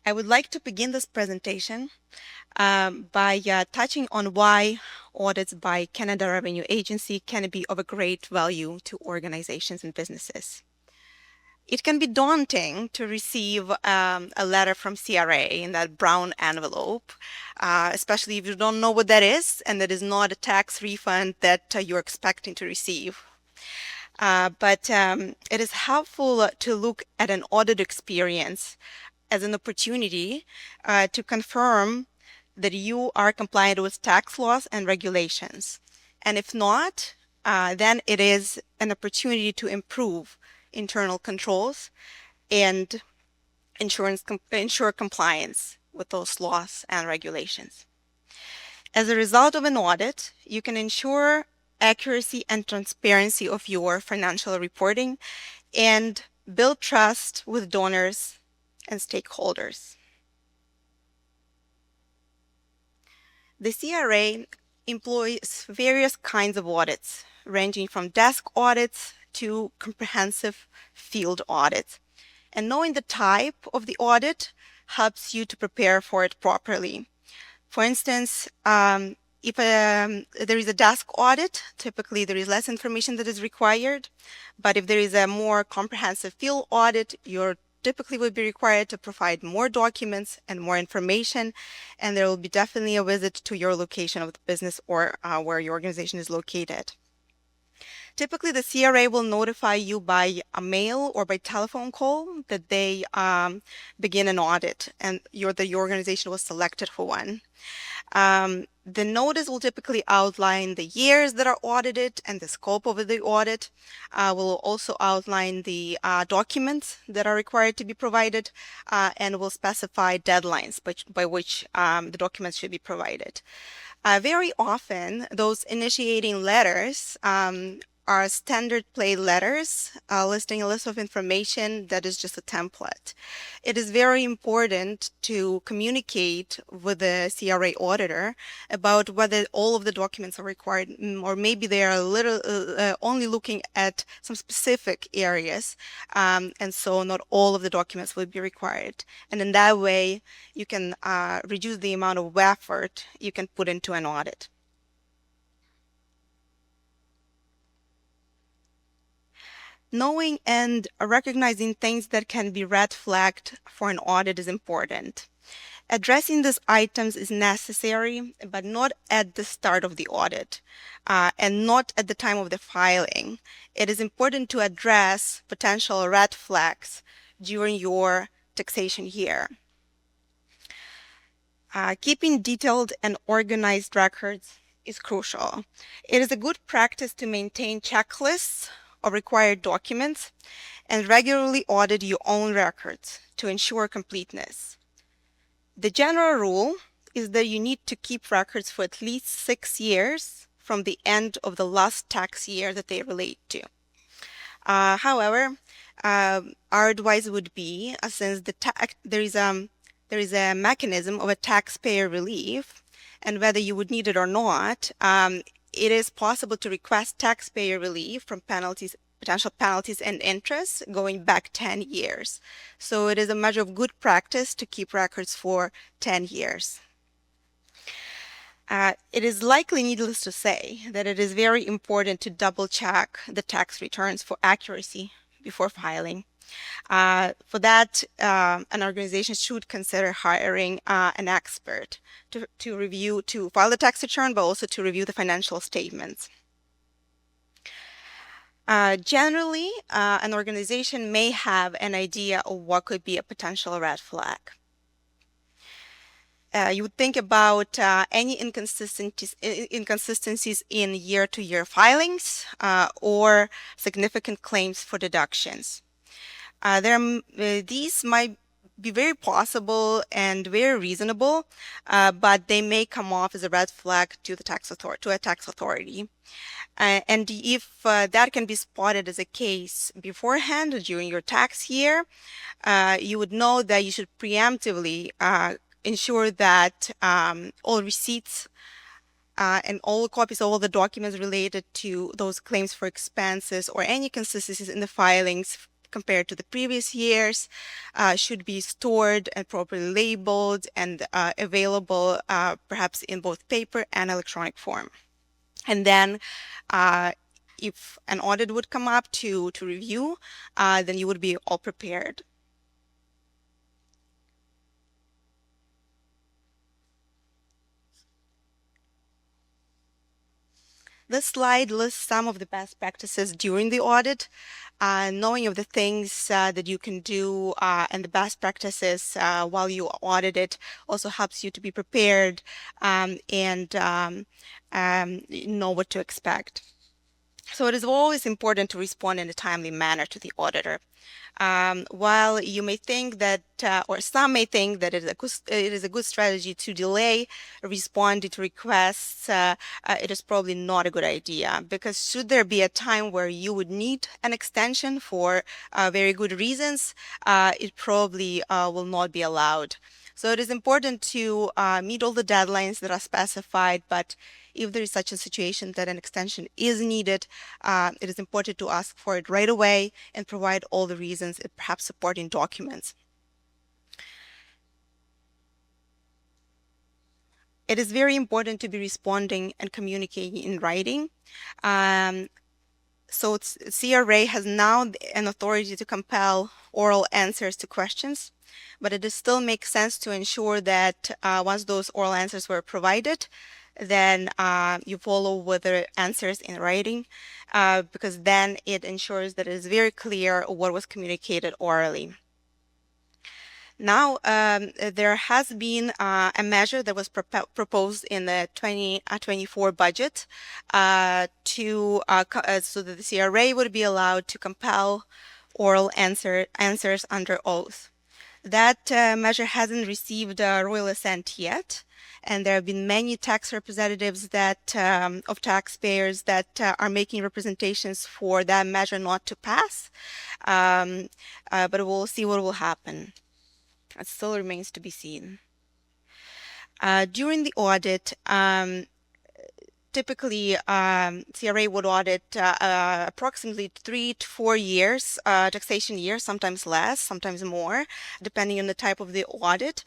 I would like to begin this presentation by touching on why audits by Canada Revenue Agency can be of a great value to organizations and businesses. It can be daunting to receive a letter from CRA in that brown envelope, especially if you don't know what that is and that is not a tax refund that you're expecting to receive. But it is helpful to look at an audit experience as an opportunity to confirm that you are compliant with tax laws and regulations. And if not, then it is an opportunity to improve internal controls and ensure compliance with those laws and regulations. As a result of an audit, you can ensure accuracy and transparency of your financial reporting and build trust with donors and stakeholders. The CRA employs various kinds of audits, ranging from desk audits to comprehensive field audits. And knowing the type of the audit helps you to prepare for it properly. For instance, if there is a desk audit, typically there is less information that is required. But if there is a more comprehensive field audit, you're typically would be required to provide more documents and more information, and there will be definitely a visit to your location of the business or where your organization is located. Typically, the CRA will notify you by a mail or by telephone call that they begin an audit and your organization was selected for one. The notice will typically outline the years that are audited and the scope of the audit. Will also outline the documents that are required to be provided and will specify deadlines by which the documents should be provided. Very often, those initiating letters are standard plate letters listing a list of information that is just a template. It is very important to communicate with the CRA auditor about whether all of the documents are required, or maybe they are only looking at some specific areas, and so not all of the documents will be required. And in that way, you can reduce the amount of effort you can put into an audit. Knowing and recognizing things that can be red flagged for an audit is important. Addressing these items is necessary, but not at the start of the audit and not at the time of the filing. It is important to address potential red flags during your taxation year. Keeping detailed and organized records is crucial. It is a good practice to maintain checklists of required documents and regularly audit your own records to ensure completeness. The general rule is that you need to keep records for at least 6 years from the end of the last tax year that they relate to. However, our advice would be, since there is a mechanism of a taxpayer relief, and whether you would need it or not, it is possible to request taxpayer relief from potential penalties and interest going back 10 years. So it is a measure of good practice to keep records for 10 years. It is likely needless to say that it is very important to double check the tax returns for accuracy before filing. For that, an organization should consider hiring an expert to file the tax return, but also to review the financial statements. Generally, an organization may have an idea of what could be a potential red flag. You would think about any inconsistencies in year-to-year filings or significant claims for deductions. These might be very possible and very reasonable, but they may come off as a red flag to a tax authority. And if that can be spotted as a case beforehand during your tax year, you would know that you should preemptively ensure that all receipts and all copies of all the documents related to those claims for expenses or any consistencies in the filings compared to the previous years, should be stored and properly labeled and available perhaps in both paper and electronic form. And then if an audit would come up to review, then you would be all prepared. This slide lists some of the best practices during the audit. Knowing of the things that you can do and the best practices while you audit it also helps you to be prepared and know what to expect. So it is always important to respond in a timely manner to the auditor. While you may think that, or some may think that it is a good strategy to delay responding to requests, it is probably not a good idea, because should there be a time where you would need an extension for very good reasons, it probably will not be allowed. So it is important to meet all the deadlines that are specified, but if there is such a situation that an extension is needed, it is important to ask for it right away and provide all the reasons, perhaps supporting documents. It is very important to be responding and communicating in writing. So CRA has now an authority to compel oral answers to questions, but it still makes sense to ensure that once those oral answers were provided, then you follow with the answers in writing, because then it ensures that it is very clear what was communicated orally. Now, there has been a measure that was proposed in the 2024 budget so that the CRA would be allowed to compel oral answers under oath. That measure hasn't received royal assent yet, and there have been many tax representatives of taxpayers that are making representations for that measure not to pass, but we'll see what will happen. It still remains to be seen. During the audit, typically CRA would audit approximately 3 to 4 years, taxation years, sometimes less, sometimes more, depending on the type of the audit.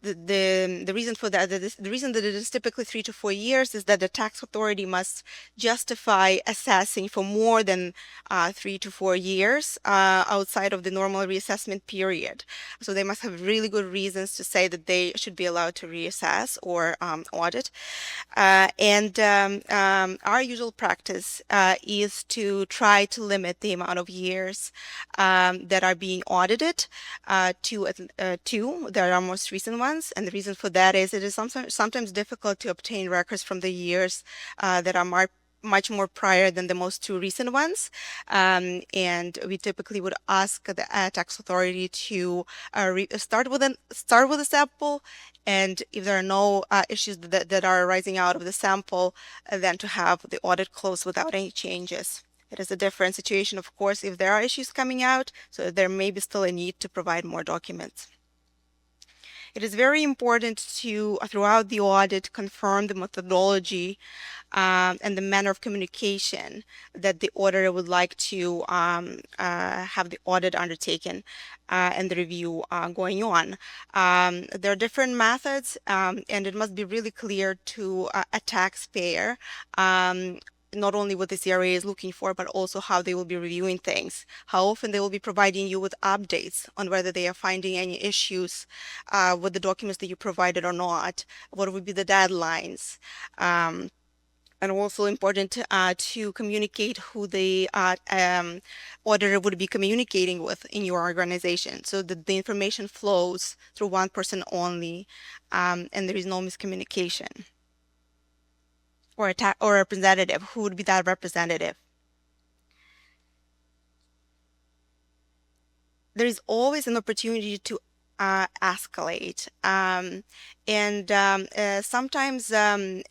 The reason for that, the reason that it is typically 3 to 4 years is that the tax authority must justify assessing for more than 3 to 4 years outside of the normal reassessment period. So they must have really good reasons to say that they should be allowed to reassess or audit. Our usual practice is to try to limit the amount of years that are being audited to two. There are most recent ones, and the reason for that is it is sometimes difficult to obtain records from the years that are much more prior than the most two recent ones. And we typically would ask the tax authority to start with a sample, and if there are no issues that are arising out of the sample, then to have the audit closed without any changes. It is a different situation, of course, if there are issues coming out, so there may be still a need to provide more documents. It is very important to, throughout the audit, confirm the methodology and the manner of communication that the auditor would like to have the audit undertaken and the review going on. There are different methods, and it must be really clear to a taxpayer not only what the CRA is looking for, but also how they will be reviewing things, how often they will be providing you with updates on whether they are finding any issues with the documents that you provided or not, what would be the deadlines. And also important to communicate who the auditor would be communicating with in your organization, so that the information flows through one person only, and there is no miscommunication. Or a representative. Who would be that representative? There is always an opportunity to escalate, sometimes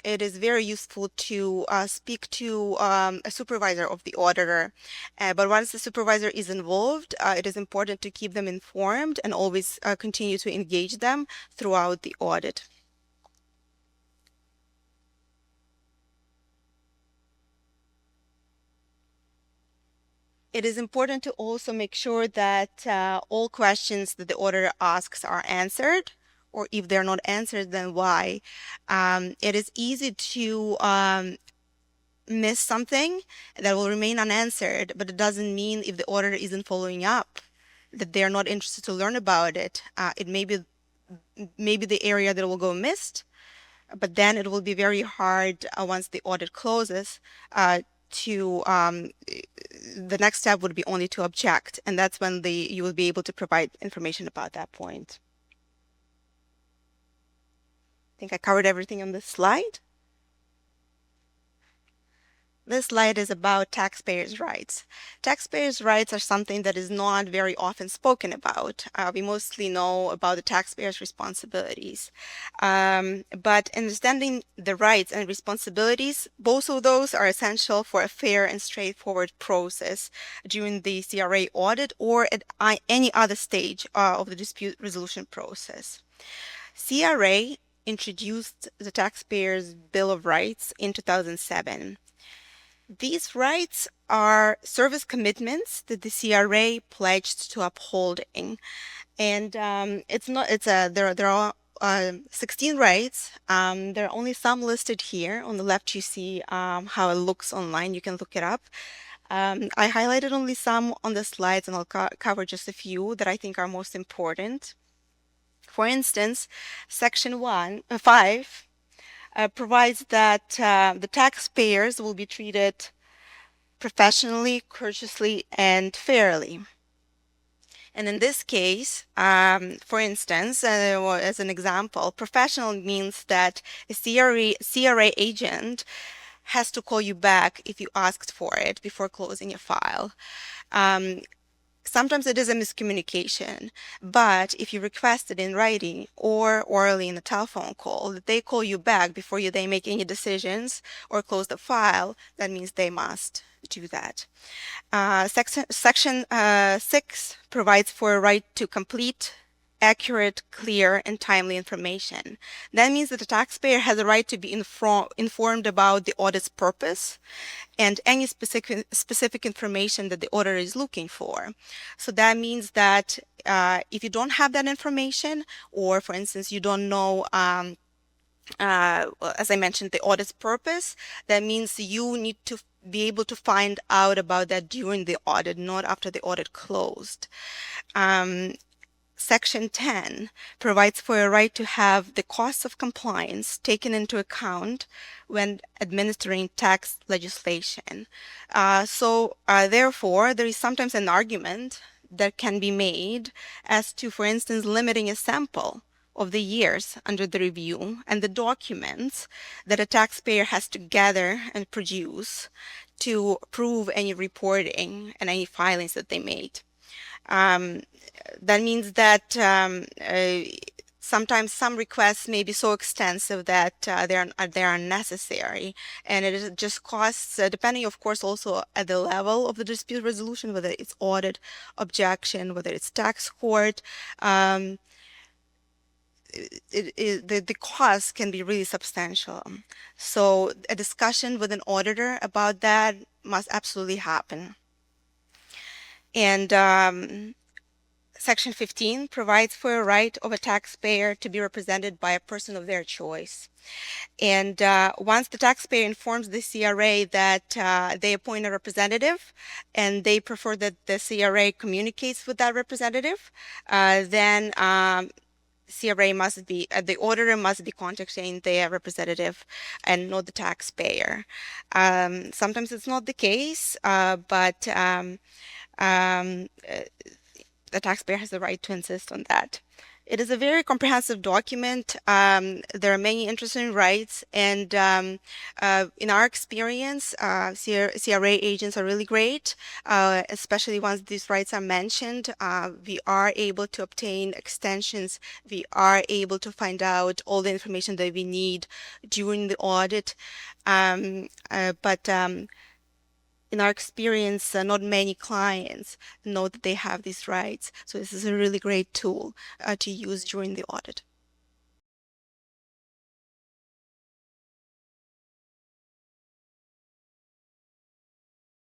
it is very useful to speak to a supervisor of the auditor, but once the supervisor is involved, it is important to keep them informed and always continue to engage them throughout the audit. It is important to also make sure that all questions that the auditor asks are answered, or if they're not answered, then why. It is easy to miss something that will remain unanswered, but it doesn't mean if the auditor isn't following up that they're not interested to learn about it. It may be maybe the area that will go missed, but then it will be very hard once the audit closes to the next step would be only to object, and that's when you will be able to provide information about that point. I think I covered everything on this slide. This slide is about taxpayers' rights. Taxpayers' rights are something that is not very often spoken about. We mostly know about the taxpayers' responsibilities. But understanding the rights and responsibilities, both of those are essential for a fair and straightforward process during the CRA audit or at any other stage of the dispute resolution process. CRA introduced the Taxpayers' Bill of Rights in 2007. These rights are service commitments that the CRA pledged to upholding, and there are 16 rights. There are only some listed here. On the left, you see how it looks online. You can look it up. I highlighted only some on the slides, and I'll cover just a few that I think are most important. For instance, Section 5 provides that the taxpayers will be treated professionally, courteously, and fairly. And in this case, for instance, as an example, professional means that a CRA agent has to call you back if you asked for it before closing your file. Sometimes it is a miscommunication, but if you request it in writing or orally in a telephone call, that they call you back before they make any decisions or close the file, that means they must do that. Section 6 provides for a right to complete, accurate, clear, and timely information. That means that the taxpayer has a right to be informed about the audit's purpose and any specific information that the auditor is looking for. So that means that if you don't have that information, or for instance, you don't know as I mentioned, the audit's purpose, that means you need to be able to find out about that during the audit, not after the audit closed. Section 10 provides for a right to have the costs of compliance taken into account when administering tax legislation. Therefore, there is sometimes an argument that can be made as to, for instance, limiting a sample of the years under the review and the documents that a taxpayer has to gather and produce to prove any reporting and any filings that they made. That means that sometimes some requests may be so extensive that they are unnecessary, and it just costs, depending, of course, also at the level of the dispute resolution, whether it's audit, objection, whether it's tax court. The cost can be really substantial. So a discussion with an auditor about that must absolutely happen. And Section 15 provides for a right of a taxpayer to be represented by a person of their choice. And once the taxpayer informs the CRA that they appoint a representative and they prefer that the CRA communicates with that representative, then the auditor must be contacting their representative and not the taxpayer. Sometimes it's not the case, but the taxpayer has the right to insist on that. It is a very comprehensive document. There are many interesting rights, and in our experience, CRA agents are really great, especially once these rights are mentioned. We are able to obtain extensions. We are able to find out all the information that we need during the audit. But in our experience, not many clients know that they have these rights. So this is a really great tool to use during the audit.